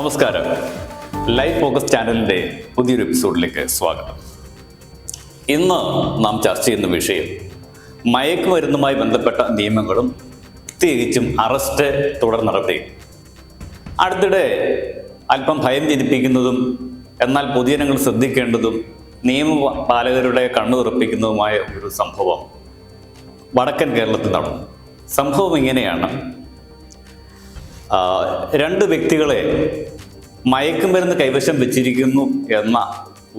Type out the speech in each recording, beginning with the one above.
നമസ്കാരം. Life focus ചാനലിൻ്റെ പുതിയൊരു എപ്പിസോഡിലേക്ക് സ്വാഗതം. ഇന്ന് നാം ചർച്ച ചെയ്യുന്ന വിഷയം മയക്കുമരുന്നുമായി ബന്ധപ്പെട്ട നിയമങ്ങളും പ്രത്യേകിച്ചും അറസ്റ്റ് തുടർ നടപടിയും. അടുത്തിടെ അല്പം ഭയം ജനിപ്പിക്കുന്നതും എന്നാൽ പൊതുജനങ്ങൾ ശ്രദ്ധിക്കേണ്ടതും നിയമപാലകരുടെ കണ്ണു തുറപ്പിക്കുന്നതുമായ ഒരു സംഭവം വടക്കൻ കേരളത്തിൽ നടന്നു. സംഭവം ഇങ്ങനെയാണ്. രണ്ട് വ്യക്തികളെ മയക്കുമരുന്ന് കൈവശം വെച്ചിരിക്കുന്നു എന്ന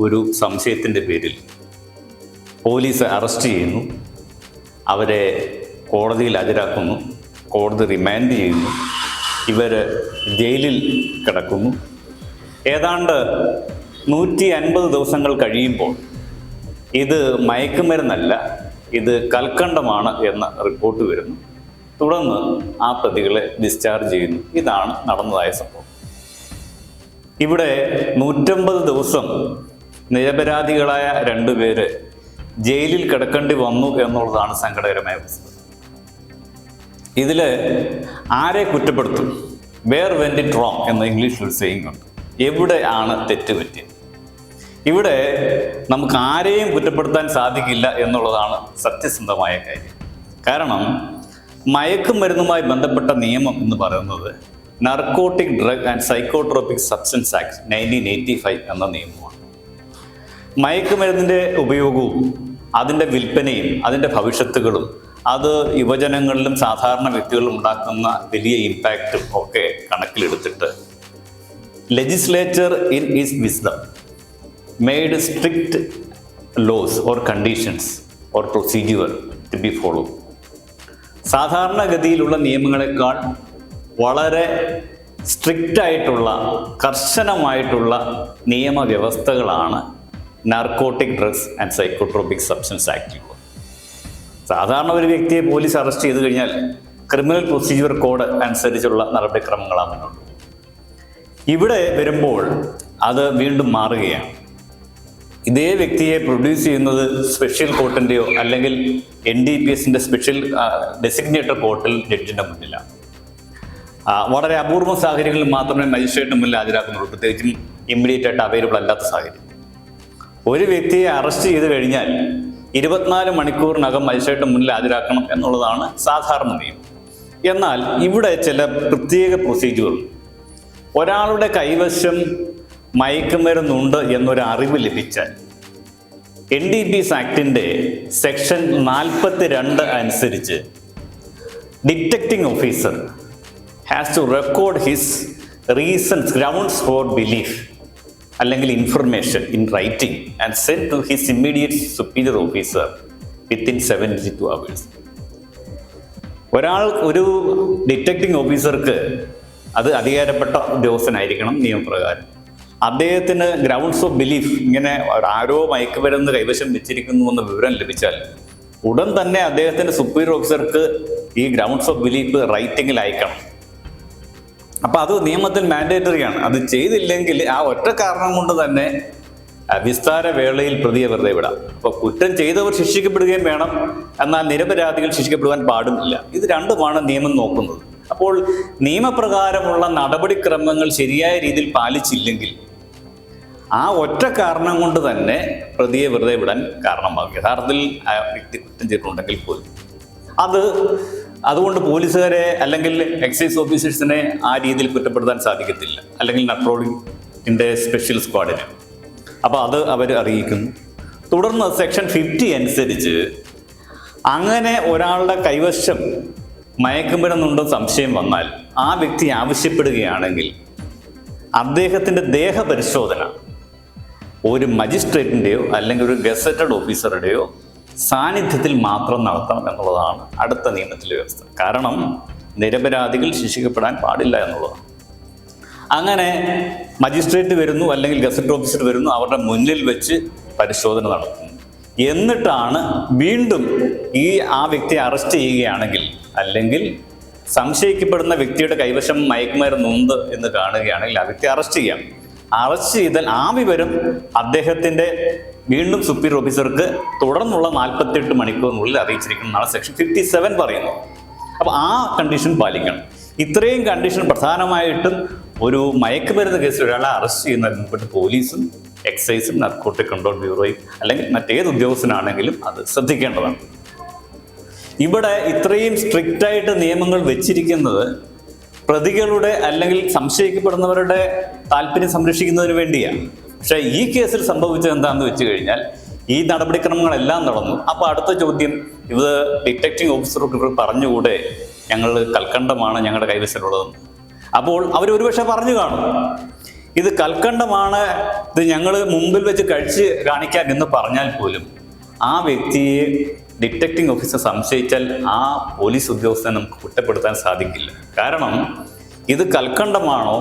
ഒരു സംശയത്തിൻ്റെ പേരിൽ പോലീസ് അറസ്റ്റ് ചെയ്യുന്നു. അവരെ കോടതിയിൽ ഹാജരാക്കുന്നു. കോടതി റിമാൻഡ് ചെയ്യുന്നു. ഇവർ ജയിലിൽ കിടക്കുന്നു. ഏതാണ്ട് 150 ദിവസങ്ങൾ കഴിയുമ്പോൾ ഇത് മയക്കുമരുന്നല്ല, ഇത് കൽക്കണ്ടമാണ് എന്ന റിപ്പോർട്ട് വരുന്നു. തുടർന്ന് ആ പ്രതികളെ ഡിസ്ചാർജ് ചെയ്യുന്നു. ഇതാണ് നടന്നതായ സംഭവം. ഇവിടെ 150 ദിവസം നിരപരാധികളായ രണ്ടുപേര് ജയിലിൽ കിടക്കേണ്ടി വന്നു എന്നുള്ളതാണ് സങ്കടകരമായ വസ്തുത. ഇതിൽ ആരെ കുറ്റപ്പെടുത്തും? വേർ വെന്റ് ഇറ്റ് റോങ് എന്ന ഇംഗ്ലീഷിൽ ഒരു സേയിങ് ഉണ്ട്. എവിടെ ആണ് തെറ്റ് പറ്റിയത്? ഇവിടെ നമുക്ക് ആരെയും കുറ്റപ്പെടുത്താൻ സാധിക്കില്ല എന്നുള്ളതാണ് സത്യസന്ധമായ കാര്യം. കാരണം മയക്കുമരുന്നുമായി ബന്ധപ്പെട്ട നിയമം എന്ന് പറയുന്നത് narcotic drug and psychotropic substance act 1985 എന്ന നിയമമാണ്. മയക്കുമരുന്നിൻ്റെ ഉപയോഗവും അതിൻ്റെ വിൽപ്പനയും അതിൻ്റെ ഭവിഷ്യത്തുകളും അത് യുവജനങ്ങളിലും സാധാരണ വ്യക്തികളിലും ഉണ്ടാക്കുന്ന വലിയ ഇമ്പാക്റ്റും ഒക്കെ കണക്കിലെടുത്തിട്ട് legislature in its wisdom made strict laws or conditions or procedure to be follow. സാധാരണഗതിയിലുള്ള നിയമങ്ങളെക്കാൾ വളരെ സ്ട്രിക്റ്റ് ആയിട്ടുള്ള കർശനമായിട്ടുള്ള നിയമവ്യവസ്ഥകളാണ് narcotic drugs and psychotropic substance ആക്ടിലുള്ളത്. സാധാരണ ഒരു വ്യക്തിയെ പോലീസ് അറസ്റ്റ് ചെയ്ത് കഴിഞ്ഞാൽ ക്രിമിനൽ പ്രൊസീജിയർ കോഡ് അനുസരിച്ചുള്ള നടപടിക്രമങ്ങളാണ് മുന്നോട്ട്. ഇവിടെ വരുമ്പോൾ അത് വീണ്ടും മാറുകയാണ്. ഇതേ വ്യക്തിയെ പ്രൊഡ്യൂസ് ചെയ്യുന്നത് സ്പെഷ്യൽ കോർട്ടിൻ്റെയോ അല്ലെങ്കിൽ NDPSൻ്റെ സ്പെഷ്യൽ ഡെസിഗ്നേറ്റഡ് കോർട്ടിൽ ജഡ്ജിൻ്റെ മുന്നിലാണ്. വളരെ അപൂർവ സാഹചര്യങ്ങളിൽ മാത്രമേ മജിസ്ട്രേറ്റിന് മുന്നിൽ ഹാജരാക്കുന്നുള്ളൂ, പ്രത്യേകിച്ചും ഇമ്മീഡിയറ്റ് ആയിട്ട് അവൈലബിൾ അല്ലാത്ത സാഹചര്യം. ഒരു വ്യക്തിയെ അറസ്റ്റ് ചെയ്ത് കഴിഞ്ഞാൽ 24 മണിക്കൂറിനകം മജിസ്ട്രേറ്റിന് മുന്നിൽ ഹാജരാക്കണം എന്നുള്ളതാണ് സാധാരണ നിയമം. എന്നാൽ ഇവിടെ ചില പ്രത്യേക പ്രൊസീജിയർ, ഒരാളുടെ കൈവശം മയക്കുമരുന്നുണ്ട് എന്നൊരു അറിവ് ലഭിച്ചാൽ NDPS ആക്ടിൻ്റെ സെക്ഷൻ 42 അനുസരിച്ച് detecting officer has to record his reasons grounds for belief അല്ലെങ്കിൽ information in writing and send to his immediate superior officer within 72 hours. ഒരു ഡിറ്റക്റ്റിംഗ് ഓഫീസർക്ക് അത് അധികാരപ്പെട്ട ഉദ്യോഗസ്ഥനായിരിക്കണം നിയമപ്രകാരം. അദ്ദേഹത്തിന് ഗ്രൗണ്ട്സ് ഓഫ് ബിലീഫ്, ഇങ്ങനെ ആരോ മയക്കുമരുന്ന് കൈവശം വെച്ചിരിക്കുന്നു എന്ന വിവരം ലഭിച്ചാൽ ഉടൻ തന്നെ അദ്ദേഹത്തിൻ്റെ സുപ്പീരിയർ ഓഫീസർക്ക് ഈ ഗ്രൗണ്ട്സ് ഓഫ് ബിലീഫ് റൈറ്റിംഗിൽ അയക്കണം. അപ്പം അത് നിയമത്തിൽ മാൻഡേറ്ററിയാണ്. അത് ചെയ്തില്ലെങ്കിൽ ആ ഒറ്റ കാരണം കൊണ്ട് തന്നെ വിസ്താര വേളയിൽ പ്രതിയെ വെറുതെ വിടാം. അപ്പോൾ കുറ്റം ചെയ്തവർ ശിക്ഷിക്കപ്പെടുകയും വേണം, എന്നാൽ നിരപരാധികൾ ശിക്ഷിക്കപ്പെടുവാൻ പാടുമില്ല. ഇത് രണ്ടുമാണ് നിയമം നോക്കുന്നത്. അപ്പോൾ നിയമപ്രകാരമുള്ള നടപടിക്രമങ്ങൾ ശരിയായ രീതിയിൽ പാലിച്ചില്ലെങ്കിൽ ആ ഒറ്റ കാരണം കൊണ്ട് തന്നെ പ്രതിയെ വെറുതെ വിടാൻ കാരണമാകും. യഥാർത്ഥത്തിൽ ആ വ്യക്തി കുറ്റം ചെയ്തിട്ടുണ്ടെങ്കിൽ പോലും അതുകൊണ്ട് പോലീസുകാരെ അല്ലെങ്കിൽ എക്സൈസ് ഓഫീസേഴ്സിനെ ആ രീതിയിൽ കുറ്റപ്പെടുത്താൻ സാധിക്കത്തില്ല, അല്ലെങ്കിൽ നർക്കോട്ടിക്കിൻ്റെ സ്പെഷ്യൽ സ്ക്വാഡിനെ. അപ്പോൾ അത് അവർ അറിയിക്കുന്നു. തുടർന്ന് സെക്ഷൻ 50 അനുസരിച്ച് അങ്ങനെ ഒരാളുടെ കൈവശം മയക്കുമരുന്നുണ്ടോ സംശയം വന്നാൽ ആ വ്യക്തി ആവശ്യപ്പെടുകയാണെങ്കിൽ അദ്ദേഹത്തിൻ്റെ ദേഹപരിശോധന ഒരു മജിസ്ട്രേറ്റിൻ്റെയോ അല്ലെങ്കിൽ ഒരു ഗസറ്റഡ് ഓഫീസറുടെയോ സാന്നിധ്യത്തിൽ മാത്രം നടത്തണം എന്നുള്ളതാണ് അടുത്ത നിയമത്തിലെ വ്യവസ്ഥ. കാരണം നിരപരാധികൾ ശിക്ഷിക്കപ്പെടാൻ പാടില്ല എന്നുള്ളതാണ്. അങ്ങനെ മജിസ്ട്രേറ്റ് വരുന്നു അല്ലെങ്കിൽ ഗസറ്റ് ഓഫീസർ വരുന്നു, അവരുടെ മുന്നിൽ വെച്ച് പരിശോധന നടത്തുന്നു. എന്നിട്ടാണ് വീണ്ടും ആ വ്യക്തിയെ അറസ്റ്റ് ചെയ്യുകയാണെങ്കിൽ അല്ലെങ്കിൽ സംശയിക്കപ്പെടുന്ന വ്യക്തിയുടെ കൈവശം മയക്കുമരുന്നുണ്ട് എന്ന് കാണുകയാണെങ്കിൽ ആ വ്യക്തി അറസ്റ്റ് ചെയ്യാം. അറസ്റ്റ് ചെയ്താൽ ആ വിവരം അദ്ദേഹത്തിൻ്റെ വീണ്ടും സുപ്പീരിയർ ഓഫീസർക്ക് തുടർന്നുള്ള 48 മണിക്കൂറിനുള്ളിൽ അറിയിച്ചിരിക്കുന്നതാണ് സെക്ഷൻ 57 പറയുന്നത്. അപ്പോൾ ആ കണ്ടീഷൻ പാലിക്കണം. ഇത്രയും കണ്ടീഷൻ പ്രധാനമായിട്ടും ഒരു മയക്കുമരുന്ന് കേസിൽ ഒരാളെ അറസ്റ്റ് ചെയ്യുന്നതിന് മുമ്പിട്ട് പോലീസും എക്സൈസും നാർക്കോട്ടിക് കൺട്രോൾ ബ്യൂറോയും അല്ലെങ്കിൽ മറ്റേത് ഉദ്യോഗസ്ഥനാണെങ്കിലും അത് ശ്രദ്ധിക്കേണ്ടതാണ്. ഇവിടെ ഇത്രയും സ്ട്രിക്റ്റ് ആയിട്ട് നിയമങ്ങൾ വെച്ചിരിക്കുന്നത് പ്രതികളുടെ അല്ലെങ്കിൽ സംശയിക്കപ്പെടുന്നവരുടെ താല്പര്യം സംരക്ഷിക്കുന്നതിന് വേണ്ടിയാണ്. പക്ഷേ ഈ കേസിൽ സംഭവിച്ചത് എന്താണെന്ന് വെച്ച് കഴിഞ്ഞാൽ ഈ നടപടിക്രമങ്ങളെല്ലാം നടന്നു. അപ്പോൾ അടുത്ത ചോദ്യം, ഇത് ഡിറ്റക്റ്റിംഗ് ഓഫീസർക്ക് പറഞ്ഞുകൂടെ ഞങ്ങൾ കൽക്കണ്ടമാണ് ഞങ്ങളുടെ കൈവശമുള്ളതെന്ന്? അപ്പോൾ അവർ ഒരുപക്ഷെ പറഞ്ഞു കാണും, ഇത് കൽക്കണ്ടമാണ്, ഇത് ഞങ്ങൾ മുമ്പിൽ വെച്ച് കഴിച്ച് കാണിക്കാൻ എന്ന് പറഞ്ഞാൽ പോലും ആ വ്യക്തിയെ ഡിറ്റക്റ്റിംഗ് ഓഫീസർ സംശയിച്ചാൽ ആ പോലീസ് ഉദ്യോഗസ്ഥനെ നമുക്ക് കുറ്റപ്പെടുത്താൻ സാധിക്കില്ല. കാരണം ഇത് കൽക്കണ്ടമാണോ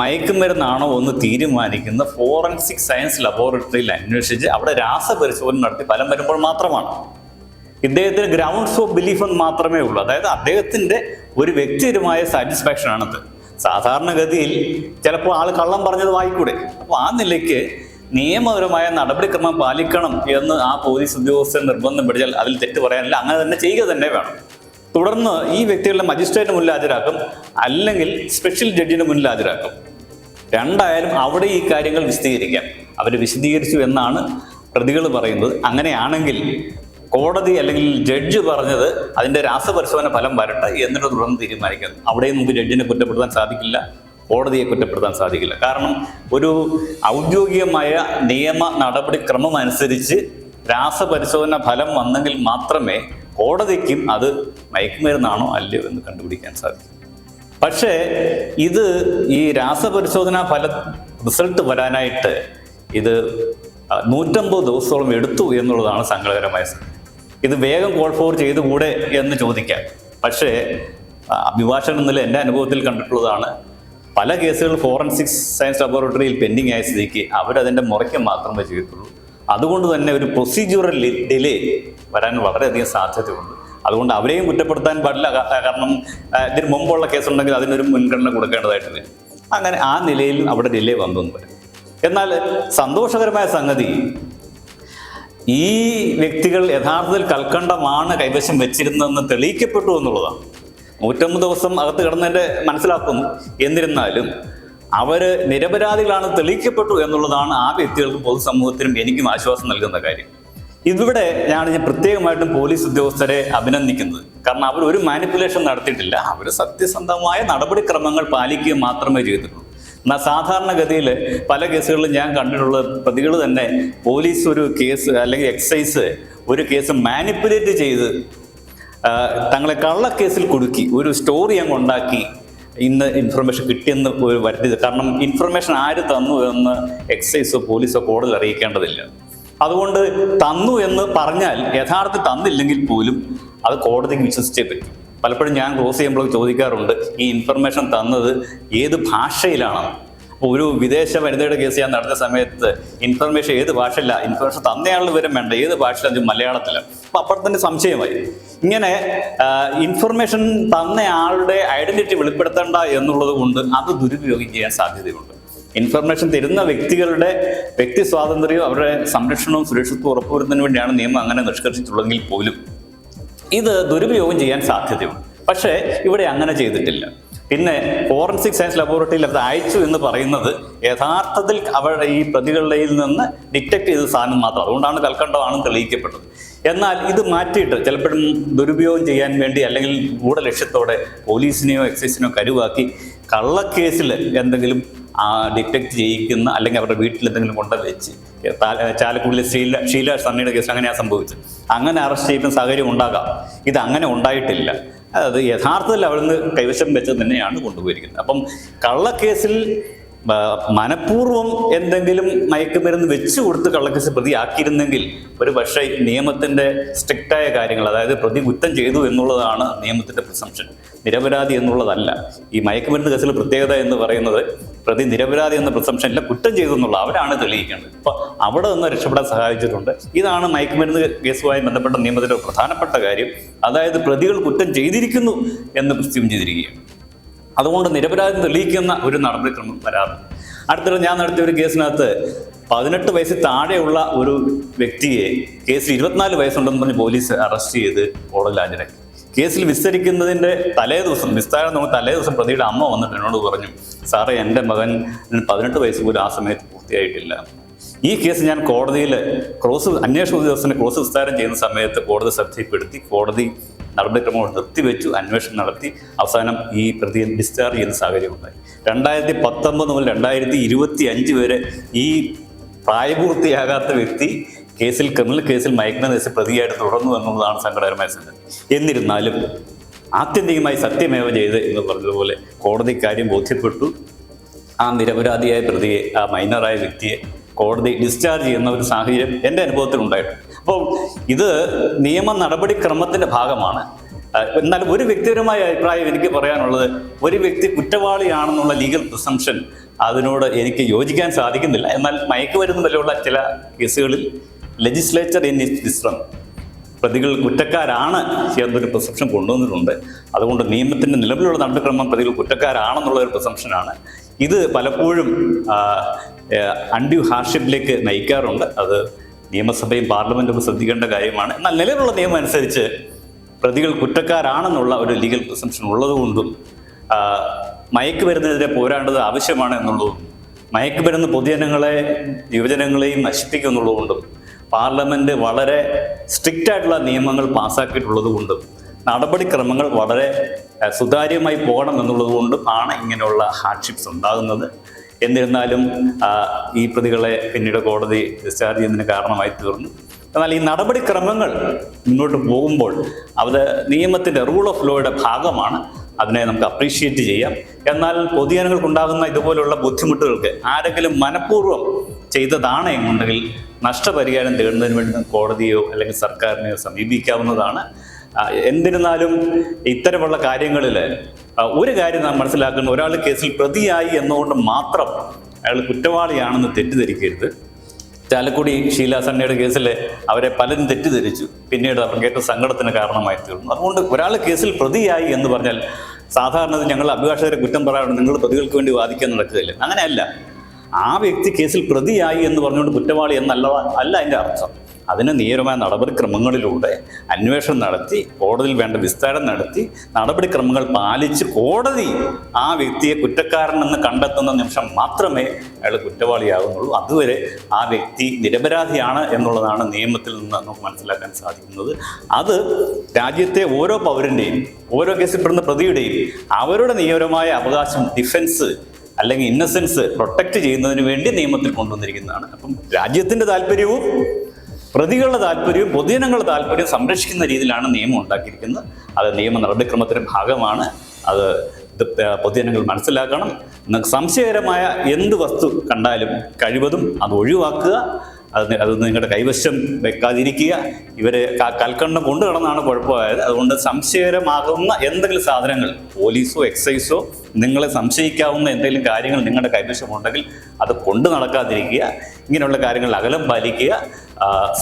മയക്കുമരുന്നാണോ എന്ന് തീരുമാനിക്കുന്ന ഫോറൻസിക് സയൻസ് ലബോറട്ടറിയിൽ അന്വേഷിച്ച് അവിടെ രാസപരിശോധന നടത്തി ഫലം വരുമ്പോൾ മാത്രമാണ്. ഇദ്ദേഹത്തിന് ഗ്രൗണ്ട്സ് ഓഫ് ബിലീഫ് എന്ന് മാത്രമേ ഉള്ളൂ. അതായത് അദ്ദേഹത്തിൻ്റെ ഒരു വ്യക്തിപരമായ സാറ്റിസ്ഫാക്ഷൻ ആണത്. സാധാരണഗതിയിൽ ചിലപ്പോൾ ആൾ കള്ളം പറഞ്ഞത് വായിക്കൂടെ. അപ്പോൾ ആ നിലയ്ക്ക് നിയമപരമായ നടപടിക്രമം പാലിക്കണം എന്ന് ആ പോലീസ് ഉദ്യോഗസ്ഥൻ നിർബന്ധം പിടിച്ചാൽ അതിൽ തെറ്റ് പറയാനില്ല, അങ്ങനെ തന്നെ ചെയ്യുക തന്നെ വേണം. തുടർന്ന് ഈ വ്യക്തികളുടെ മജിസ്ട്രേറ്റിന് മുന്നിൽ ഹാജരാക്കും, അല്ലെങ്കിൽ സ്പെഷ്യൽ ജഡ്ജിന് മുന്നിൽ ഹാജരാക്കും. രണ്ടായാലും അവിടെ ഈ കാര്യങ്ങൾ വിശദീകരിക്കാം. അവർ വിശദീകരിച്ചു എന്നാണ് പ്രതികൾ പറയുന്നത്. അങ്ങനെയാണെങ്കിൽ കോടതി അല്ലെങ്കിൽ ജഡ്ജ് പറഞ്ഞത് അതിൻ്റെ രാസപരിശോധന ഫലം വരട്ടെ എന്നിട്ട് തുടർന്ന് തീരുമാനിക്കാം. അവിടെയും നമുക്ക് ജഡ്ജിനെ കുറ്റപ്പെടുത്താൻ സാധിക്കില്ല, കോടതിയെ കുറ്റപ്പെടുത്താൻ സാധിക്കില്ല. കാരണം ഒരു ഔദ്യോഗികമായ നിയമ നടപടിക്രമം അനുസരിച്ച് രാസപരിശോധന ഫലം വന്നെങ്കിൽ മാത്രമേ കോടതിക്കും അത് മയക്കുമരുന്നാണോ അല്ലയോ എന്ന് കണ്ടുപിടിക്കാൻ സാധിക്കും. പക്ഷേ ഇത് ഈ രാസപരിശോധനാ റിസൾട്ട് വരാനായിട്ട് ഇത് 150 ദിവസത്തോളം എടുത്തു എന്നുള്ളതാണ് സങ്കടകരമായ സംഗതി. ഇത് വേഗം കോൾ ഫോർ ചെയ്തുകൂടെ എന്ന് ചോദിക്കാം. പക്ഷേ അഭിഭാഷകൻ എന്നതിൽ എൻ്റെ അനുഭവത്തിൽ കണ്ടിട്ടുള്ളതാണ്, പല കേസുകൾ ഫോറൻസിക് സയൻസ് ലബോറട്ടറിയിൽ പെൻഡിങ് ആയ സ്ഥിതിക്ക് അവരതിൻ്റെ മുറയ്ക്ക് മാത്രമേ ചെയ്തിട്ടുള്ളൂ. അതുകൊണ്ട് തന്നെ ഒരു പ്രൊസീജിയറൽ ഡിലേ വരാൻ വളരെയധികം സാധ്യതയുണ്ട്. അതുകൊണ്ട് അവരെയും കുറ്റപ്പെടുത്താൻ പാടില്ല. കാരണം ഇതിന് മുമ്പുള്ള കേസുണ്ടെങ്കിൽ അതിനൊരു മുൻഗണന കൊടുക്കേണ്ടതായിട്ട് വരും. അങ്ങനെ ആ നിലയിൽ അവിടെ ഡിലേ വന്നു വരും. എന്നാൽ സന്തോഷകരമായ സംഗതി, ഈ വ്യക്തികൾ യഥാർത്ഥത്തിൽ കൽക്കണ്ടമാണ് കൈവശം വെച്ചിരുന്നതെന്ന് തെളിയിക്കപ്പെട്ടു എന്നുള്ളതാണ്. 150 ദിവസം അകത്ത് കിടന്നതിൻ്റെ മനസ്സിലാക്കുന്നു. എന്നിരുന്നാലും അവർ നിരപരാധികളാണ് തെളിയിക്കപ്പെട്ടു എന്നുള്ളതാണ് ആ വ്യക്തികൾക്കും പൊതുസമൂഹത്തിനും എനിക്കും ആശ്വാസം നൽകുന്ന കാര്യം. ഇവിടെ ഞാൻ പ്രത്യേകമായിട്ടും പോലീസ് ഉദ്യോഗസ്ഥരെ അഭിനന്ദിക്കുന്നത്. കാരണം അവർ ഒരു മാനിപ്പുലേഷൻ നടത്തിയിട്ടില്ല, അവർ സത്യസന്ധമായ നടപടിക്രമങ്ങൾ പാലിക്കുക മാത്രമേ ചെയ്തിട്ടുള്ളൂ. എന്നാൽ സാധാരണഗതിയിൽ പല കേസുകളിലും ഞാൻ കണ്ടിട്ടുള്ള പ്രതികൾ തന്നെ പോലീസ് ഒരു കേസ് അല്ലെങ്കിൽ എക്സൈസ് ഒരു കേസ് മാനിപ്പുലേറ്റ് ചെയ്ത് തങ്ങളെ കള്ളക്കേസിൽ കുടുക്കി ഒരു സ്റ്റോറി അങ്ങ് ഉണ്ടാക്കി ഇന്ന് ഇൻഫർമേഷൻ കിട്ടിയെന്ന് വരുത്തിയത്. കാരണം ഇൻഫർമേഷൻ ആര് തന്നു എന്ന് എക്സൈസോ പോലീസോ കോടതിയിൽ അറിയിക്കേണ്ടതില്ല. അതുകൊണ്ട് തന്നു എന്ന് പറഞ്ഞാൽ യഥാർത്ഥത്തിൽ തന്നില്ലെങ്കിൽ പോലും അത് കോടതിക്ക് വിശ്വസിച്ചേ പറ്റും. പലപ്പോഴും ഞാൻ ക്ലോസ് ചെയ്യുമ്പോൾ ചോദിക്കാറുണ്ട്, ഈ ഇൻഫർമേഷൻ തന്നത് ഏത് ഭാഷയിലാണ്? അപ്പോൾ ഒരു വിദേശ വനിതയുടെ കേസ് ഞാൻ നടത്തിയ സമയത്ത് ഇൻഫർമേഷൻ ഏത് ഭാഷയില്ല, ഇൻഫർമേഷൻ തന്നയാളുടെ വിവരം വേണ്ട, ഏത് ഭാഷയിലാണ്? മലയാളത്തിലാണ്. അപ്പോൾ അപ്പോൾ തന്നെ സംശയമായി. ഇങ്ങനെ ഇൻഫർമേഷൻ തന്നയാളുടെ ഐഡന്റിറ്റി വെളിപ്പെടുത്തേണ്ട എന്നുള്ളത് കൊണ്ട് അത് ദുരുപയോഗം ചെയ്യാൻ സാധ്യതയുണ്ട്. ഇൻഫർമേഷൻ തരുന്ന വ്യക്തികളുടെ വ്യക്തി സ്വാതന്ത്ര്യവും അവരുടെ സംരക്ഷണവും സുരക്ഷിതത്വവും ഉറപ്പുവരുത്തുന്നതിന് വേണ്ടിയാണ് നിയമം അങ്ങനെ നിഷ്കർഷിച്ചിട്ടുള്ളതെങ്കിൽ പോലും ഇത് ദുരുപയോഗം ചെയ്യാൻ സാധ്യതയുണ്ട്. പക്ഷേ ഇവിടെ അങ്ങനെ ചെയ്തിട്ടില്ല. പിന്നെ ഫോറൻസിക് സയൻസ് ലബോറട്ടറിയിൽ അത് അയച്ചു എന്ന് പറയുന്നത് യഥാർത്ഥത്തിൽ അവരുടെ ഈ പ്രതികളുടെ നിന്ന് ഡിറ്റക്ട് ചെയ്ത സാധനം മാത്രം. അതുകൊണ്ടാണ് കൽക്കണ്ടമാണെന്ന് തെളിയിക്കപ്പെട്ടത്. എന്നാൽ ഇത് മാറ്റിയിട്ട് ചിലപ്പോഴും ദുരുപയോഗം ചെയ്യാൻ വേണ്ടി അല്ലെങ്കിൽ ഗൂഢലക്ഷ്യത്തോടെ പോലീസിനെയോ എക്സൈസിനെയോ കരുവാക്കി കള്ളക്കേസിൽ എന്തെങ്കിലും ഡിറ്റക്ട് ചെയ്യിക്കുന്ന അല്ലെങ്കിൽ അവരുടെ വീട്ടിൽ എന്തെങ്കിലും കൊണ്ടുവച്ച് ചാലക്കുടിയിലെ ഷീല സണ്ണിയുടെ കേസ് അങ്ങനെയാണ് സംഭവിച്ചത്. അങ്ങനെ അറസ്റ്റ് ചെയ്യുന്ന സാഹചര്യം ഉണ്ടാകാം. ഇത് അങ്ങനെ ഉണ്ടായിട്ടില്ല. അത് യഥാർത്ഥത്തിൽ അവിടുന്ന് കൈവശം വെച്ചത് തന്നെയാണ് കൊണ്ടുപോയിരിക്കുന്നത്. അപ്പം കള്ളക്കേസിൽ മനഃപൂർവ്വം എന്തെങ്കിലും മയക്കുമരുന്ന് വെച്ച് കൊടുത്ത് കള്ളക്കേസ് പ്രതിയാക്കിയിരുന്നെങ്കിൽ ഒരു പക്ഷേ നിയമത്തിൻ്റെ സ്ട്രിക്റ്റായ കാര്യങ്ങൾ, അതായത് പ്രതി കുറ്റം ചെയ്തു എന്നുള്ളതാണ് നിയമത്തിൻ്റെ പ്രിസംപ്ഷൻ, നിരപരാധി എന്നുള്ളതല്ല. ഈ മയക്കുമരുന്ന് കേസിൽ പ്രത്യേകത എന്ന് പറയുന്നത് പ്രതി നിരപരാധി എന്ന പ്രിസംപ്ഷനില്ല, കുറ്റം ചെയ്തു എന്നുള്ള അവരാണ് തെളിയിക്കേണ്ടത്. അപ്പോൾ അവിടെ നിന്ന് രക്ഷപ്പെടാൻ സഹായിച്ചിട്ടുണ്ട്. ഇതാണ് മയക്കുമരുന്ന് കേസുമായി ബന്ധപ്പെട്ട നിയമത്തിൻ്റെ പ്രധാനപ്പെട്ട കാര്യം. അതായത് പ്രതികൾ കുറ്റം ചെയ്തിരിക്കുന്നു എന്ന് പ്രിസ്യൂം ചെയ്തിരിക്കുകയാണ്. അതുകൊണ്ട് നിരപരാധി തെളിയിക്കുന്ന ഒരു നടപടിക്രമം വരാറുണ്ട്. അടുത്തിടെ ഞാൻ നടത്തിയ ഒരു കേസിനകത്ത് 18 വയസ്സിൽ താഴെയുള്ള ഒരു വ്യക്തിയെ കേസിൽ 24 വയസ്സുണ്ടെന്ന് പറഞ്ഞ് പോലീസ് അറസ്റ്റ് ചെയ്ത് കോടതിയിൽ ഹാജരാക്കി. കേസിൽ വിസ്തരിക്കുന്നതിൻ്റെ തലേദിവസം, വിസ്താരം നമുക്ക് തലേദിവസം പ്രതിയുടെ അമ്മ വന്നിട്ട് എന്നോട് പറഞ്ഞു, സാറേ എൻ്റെ മകൻ 18 വയസ്സ് പോലും ആ സമയത്ത് പൂർത്തിയായിട്ടില്ല. ഈ കേസ് ഞാൻ കോടതിയിൽ അന്വേഷണ ഉദ്യോഗസ്ഥനെ ക്രോസ് വിസ്താരം ചെയ്യുന്ന സമയത്ത് കോടതി ശ്രദ്ധയിൽപ്പെടുത്തി. കോടതി നടപടിക്രമങ്ങൾ നിർത്തിവെച്ചു, അന്വേഷണം നടത്തി. അവസാനം ഈ പ്രതിയെ ഡിസ്ചാർജ് ചെയ്യുന്ന സാഹചര്യം ഉണ്ടായി. 2019 മുതൽ 2025 വരെ ഈ പ്രായപൂർത്തിയാകാത്ത വ്യക്തി ക്രിമിനൽ കേസിൽ മയക്കുമരുന്ന് പ്രതിയായിട്ട് തുടർന്നു എന്നുള്ളതാണ് സങ്കടകരമായ സംഗതി. എന്നിരുന്നാലും ആത്യന്തികമായി സത്യമേവ ചെയ്ത് എന്ന് പറഞ്ഞതുപോലെ കോടതി കാര്യം ബോധ്യപ്പെട്ടു. ആ നിരപരാധിയായ പ്രതിയെ, ആ മൈനറായ വ്യക്തിയെ കോടതി ഡിസ്ചാർജ് ചെയ്യുന്ന ഒരു സാഹചര്യം എൻ്റെ അനുഭവത്തിൽ ഉണ്ടായിട്ടുണ്ട്. അപ്പോൾ ഇത് നിയമ നടപടിക്രമത്തിൻ്റെ ഭാഗമാണ്. എന്നാൽ ഒരു വ്യക്തിപരമായ അഭിപ്രായം എനിക്ക് പറയാനുള്ളത്, ഒരു വ്യക്തി കുറ്റവാളിയാണെന്നുള്ള ലീഗൽ പ്രിസംപ്ഷൻ അതിനോട് എനിക്ക് യോജിക്കാൻ സാധിക്കുന്നില്ല. എന്നാൽ മയക്കുമരുന്ന് പോലെയുള്ള ചില കേസുകളിൽ ലെജിസ്ലേച്ചർ ഇൻ ഇറ്റ്സ് വിസ്ഡം പ്രതികൾ കുറ്റക്കാരാണ് എന്നൊരു പ്രിസംപ്ഷൻ കൊണ്ടുവന്നിട്ടുണ്ട്. അതുകൊണ്ട് നിയമത്തിൻ്റെ നിലവിലുള്ള നടപടിക്രമം പ്രതികൾ കുറ്റക്കാരാണെന്നുള്ള ഒരു പ്രിസംപ്ഷനാണ്. ഇത് പലപ്പോഴും അൺഡ്യൂ ഹാർഷിപ്പിലേക്ക് നയിക്കാറുണ്ട്. അത് നിയമസഭയും പാർലമെൻറ്റും ശ്രദ്ധിക്കേണ്ട കാര്യമാണ്. എന്നാൽ നിലവിലുള്ള നിയമം അനുസരിച്ച് പ്രതികൾ കുറ്റക്കാരാണെന്നുള്ള ഒരു ലീഗൽ പ്രിസംപ്ഷൻ ഉള്ളതുകൊണ്ടും മയക്കുമരുന്നിനെതിരെ പോരാണ്ടത് ആവശ്യമാണ് എന്നുള്ളതും മയക്കുമരുന്ന് യുവജനങ്ങളെയും നശിപ്പിക്കും എന്നുള്ളതുകൊണ്ടും പാർലമെൻറ്റ് വളരെ സ്ട്രിക്റ്റ് ആയിട്ടുള്ള നിയമങ്ങൾ പാസ്സാക്കിയിട്ടുള്ളത് കൊണ്ടും നടപടിക്രമങ്ങൾ വളരെ സുതാര്യമായി പോകണം എന്നുള്ളത് കൊണ്ടും ആണ് ഇങ്ങനെയുള്ള ഹാർഡ്ഷിപ്സ് ഉണ്ടാകുന്നത്. എന്നിരുന്നാലും ഈ പ്രതികളെ പിന്നീട് കോടതി ഡിസ്ചാർജ് ചെയ്യുന്നതിന് കാരണമായി തീർന്നു. എന്നാൽ ഈ നടപടിക്രമങ്ങൾ മുന്നോട്ട് പോകുമ്പോൾ അത് നിയമത്തിൻ്റെ റൂൾ ഓഫ് ലോയുടെ ഭാഗമാണ്. അതിനെ നമുക്ക് അപ്രീഷിയേറ്റ് ചെയ്യാം. എന്നാൽ പൊതുജനങ്ങൾക്കുണ്ടാകുന്ന ഇതുപോലുള്ള ബുദ്ധിമുട്ടുകൾക്ക് ആരെങ്കിലും മനഃപൂർവ്വം ചെയ്തതാണ് എന്നുണ്ടെങ്കിൽ നഷ്ടപരിഹാരം തേടുന്നതിന് വേണ്ടി കോടതിയോ അല്ലെങ്കിൽ സർക്കാരിനെയോ സമീപിക്കാവുന്നതാണ്. എന്നിരുന്നാലും ഇത്തരമുള്ള കാര്യങ്ങളിൽ ഒരു കാര്യം നാം മനസ്സിലാക്കുന്നത്, ഒരാൾ കേസിൽ പ്രതിയായി എന്നുകൊണ്ട് മാത്രം അയാൾ കുറ്റവാളിയാണെന്ന് തെറ്റിദ്ധരിക്കരുത്. ചാലക്കുടി ഷീല സണ്ണിയുടെ കേസിൽ അവരെ പലരും തെറ്റിദ്ധരിച്ചു. പിന്നീട് അവർക്ക് സങ്കടത്തിന് കാരണമായി തീർന്നു. അതുകൊണ്ട് ഒരാൾ കേസിൽ പ്രതിയായി എന്ന് പറഞ്ഞാൽ സാധാരണ ഞങ്ങൾ അഭിഭാഷകരെ കുറ്റം പറയാറുണ്ട്, നിങ്ങൾ പ്രതികൾക്ക് വേണ്ടി വാദിക്കാൻ നടക്കുകയില്ല. അങ്ങനെയല്ല. ആ വ്യക്തി കേസിൽ പ്രതിയായി എന്ന് പറഞ്ഞുകൊണ്ട് കുറ്റവാളി എന്നല്ല അതിൻ്റെ അർത്ഥം. അതിന് നിയമപരമായ നടപടിക്രമങ്ങളിലൂടെ അന്വേഷണം നടത്തി കോടതിയിൽ വേണ്ട വിസ്താരം നടത്തി നടപടിക്രമങ്ങൾ പാലിച്ച് കോടതി ആ വ്യക്തിയെ കുറ്റക്കാരനെന്ന് കണ്ടെത്തുന്ന നിമിഷം മാത്രമേ അയാൾ കുറ്റവാളിയാകുന്നുള്ളൂ. അതുവരെ ആ വ്യക്തി നിരപരാധിയാണ് എന്നുള്ളതാണ് നിയമത്തിൽ നിന്ന് നമുക്ക് മനസ്സിലാക്കാൻ സാധിക്കുന്നത്. അത് രാജ്യത്തെ ഓരോ പൗരൻ്റെയും ഓരോ കേസിൽപ്പെടുന്ന പ്രതിയുടെയും അവരുടെ നിയമപരമായ അവകാശം, ഡിഫൻസ് അല്ലെങ്കിൽ ഇന്നസെൻസ് പ്രൊട്ടക്റ്റ് ചെയ്യുന്നതിന് വേണ്ടി നിയമത്തിൽ കൊണ്ടുവന്നിരിക്കുന്നതാണ്. അപ്പം രാജ്യത്തിൻ്റെ താല്പര്യവും പ്രതികളുടെ താല്പര്യവും പൊതുജനങ്ങളുടെ താല്പര്യവും സംരക്ഷിക്കുന്ന രീതിയിലാണ് നിയമം ഉണ്ടാക്കിയിരിക്കുന്നത്. അത് നിയമ നടപടിക്രമത്തിൻ്റെ ഭാഗമാണ്. അത് പൊതുജനങ്ങൾ മനസ്സിലാക്കണം. നിങ്ങൾക്ക് സംശയകരമായ എന്ത് വസ്തു കണ്ടാലും കഴിവതും അത് ഒഴിവാക്കുക. അത് നിങ്ങളുടെ കൈവശം വെക്കാതിരിക്കുക. ഇവരെ കൽക്കണ്ടം കൊണ്ടു കിടന്നാണ് കുഴപ്പമായത്. അതുകൊണ്ട് സംശയകരമാകുന്ന എന്തെങ്കിലും സാധനങ്ങൾ, പോലീസോ എക്സൈസോ നിങ്ങളെ സംശയിക്കാവുന്ന എന്തെങ്കിലും കാര്യങ്ങൾ നിങ്ങളുടെ കൈവശമുണ്ടെങ്കിൽ അത് കൊണ്ടു നടക്കാതിരിക്കുക. ഇങ്ങനെയുള്ള കാര്യങ്ങൾ അകലം പാലിക്കുക.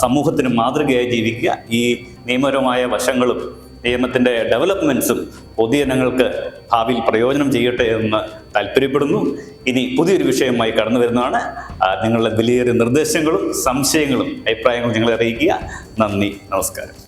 സമൂഹത്തിന് മാതൃകയായി ജീവിക്കുക. ഈ നിയമപരമായ വശങ്ങളും നിയമത്തിൻ്റെ ഡെവലപ്മെൻറ്റ്സും പൊതുജനങ്ങൾക്ക് ഭാവിയിൽ പ്രയോജനം ചെയ്യട്ടെ എന്ന് താല്പര്യപ്പെടുന്നു. ഇനി പുതിയൊരു വിഷയമായി കടന്നു വരുന്നതാണ്. നിങ്ങളുടെ വിലയേറിയ നിർദ്ദേശങ്ങളും സംശയങ്ങളും അഭിപ്രായങ്ങളും ഞങ്ങളെ അറിയിക്കുക. നന്ദി, നമസ്കാരം.